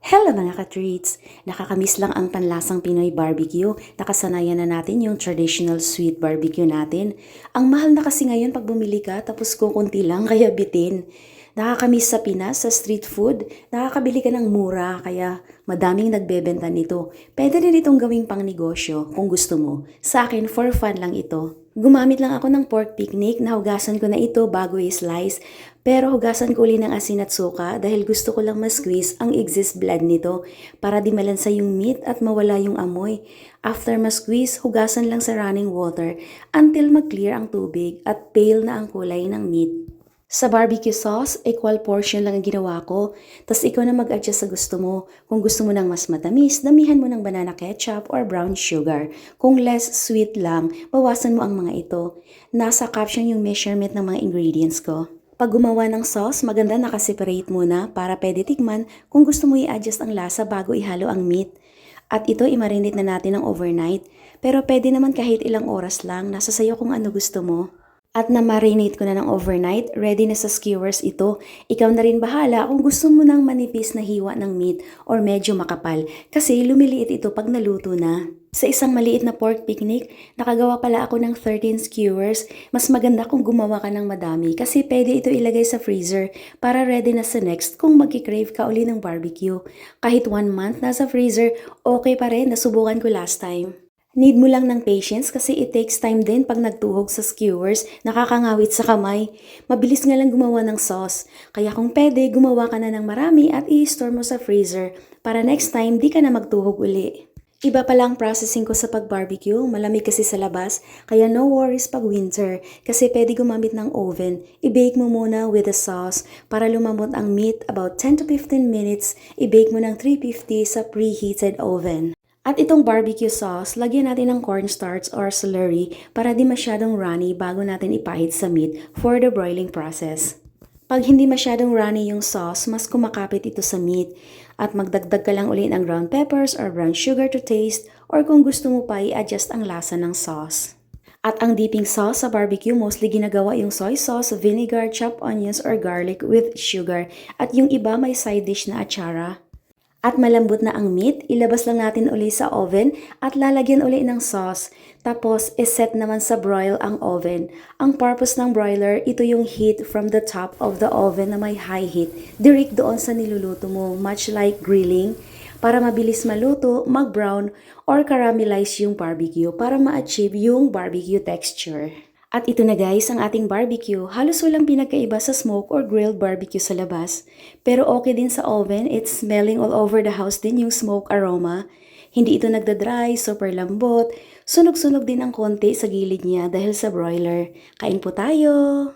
Hello mga ka-treats! Nakakamiss lang ang panlasang Pinoy barbecue. Nakasanayan na natin yung traditional sweet barbecue natin. Ang mahal na kasi ngayon pag bumili ka tapos kukunti lang kaya bitin. Nakakamiss sa Pinas, sa street food, nakakabili ka ng mura kaya madaming nagbebenta nito. Pwede rin itong gawing pang negosyo kung gusto mo. Sa akin, for fun lang ito. Gumamit lang ako ng pork picnic, nahugasan ko na ito bago i-slice. Pero hugasan ko uli ng asin at suka dahil gusto ko lang ma-squeeze ang excess blood nito para di malansa yung meat at mawala yung amoy. After ma-squeeze, hugasan lang sa running water until mag-clear ang tubig at pale na ang kulay ng meat. Sa barbecue sauce, equal portion lang ang ginawa ko. Tapos ikaw na mag-adjust sa gusto mo. Kung gusto mo ng mas matamis, damihan mo ng banana ketchup or brown sugar. Kung less sweet lang, bawasan mo ang mga ito. Nasa caption yung measurement ng mga ingredients ko. Pag gumawa ng sauce, maganda nakaseparate muna para pwede tikman kung gusto mo i-adjust ang lasa bago ihalo ang meat. At ito i-marinate na natin ng overnight. Pero pwede naman kahit ilang oras lang, nasa sayo kung ano gusto mo. At na-marinate ko na ng overnight, ready na sa skewers ito. Ikaw na rin bahala kung gusto mo ng manipis na hiwa ng meat or medyo makapal kasi lumiliit ito pag naluto na. Sa isang maliit na pork picnic, nakagawa pala ako ng 13 skewers. Mas maganda kung gumawa ka ng madami kasi pwede ito ilagay sa freezer para ready na sa next kung magkikrave ka uli ng barbecue. Kahit 1 month na sa freezer, okay pa rin, nasubukan ko last time. Need mo lang ng patience kasi it takes time din pag nagtuhog sa skewers, nakakangawit sa kamay. Mabilis nga lang gumawa ng sauce, kaya kung pwede, gumawa ka na ng marami at i-store mo sa freezer para next time di ka na magtuhog uli. Iba pala ang processing ko sa pag-barbecue, malamig kasi sa labas, kaya no worries pag winter kasi pwede gumamit ng oven. I-bake mo muna with the sauce para lumambot ang meat about 10 to 15 minutes, i-bake mo ng 350 sa preheated oven. At itong barbecue sauce, lagyan natin ng cornstarch or slurry para di masyadong runny bago natin ipahid sa meat for the broiling process. Pag hindi masyadong runny yung sauce, mas kumakapit ito sa meat. At magdagdag ka lang ulit ng ground peppers or brown sugar to taste or kung gusto mo pa i-adjust ang lasa ng sauce. At ang dipping sauce sa barbecue, mostly ginagawa yung soy sauce, vinegar, chopped onions or garlic with sugar. At yung iba may side dish na achara. At malambot na ang meat, ilabas lang natin uli sa oven at lalagyan uli ng sauce. Tapos, iset naman sa broil ang oven. Ang purpose ng broiler, ito yung heat from the top of the oven na may high heat. Direct doon sa niluluto mo, much like grilling. Para mabilis maluto, mag-brown, or caramelize yung barbecue para ma-achieve yung barbecue texture. At ito na guys, ang ating barbecue. Halos walang pinagkaiba sa smoke or grilled barbecue sa labas. Pero okay din sa oven, it's smelling all over the house din yung smoke aroma. Hindi ito nagda-dry, super lambot. Sunog-sunog din ang konti sa gilid niya dahil sa broiler. Kain po tayo!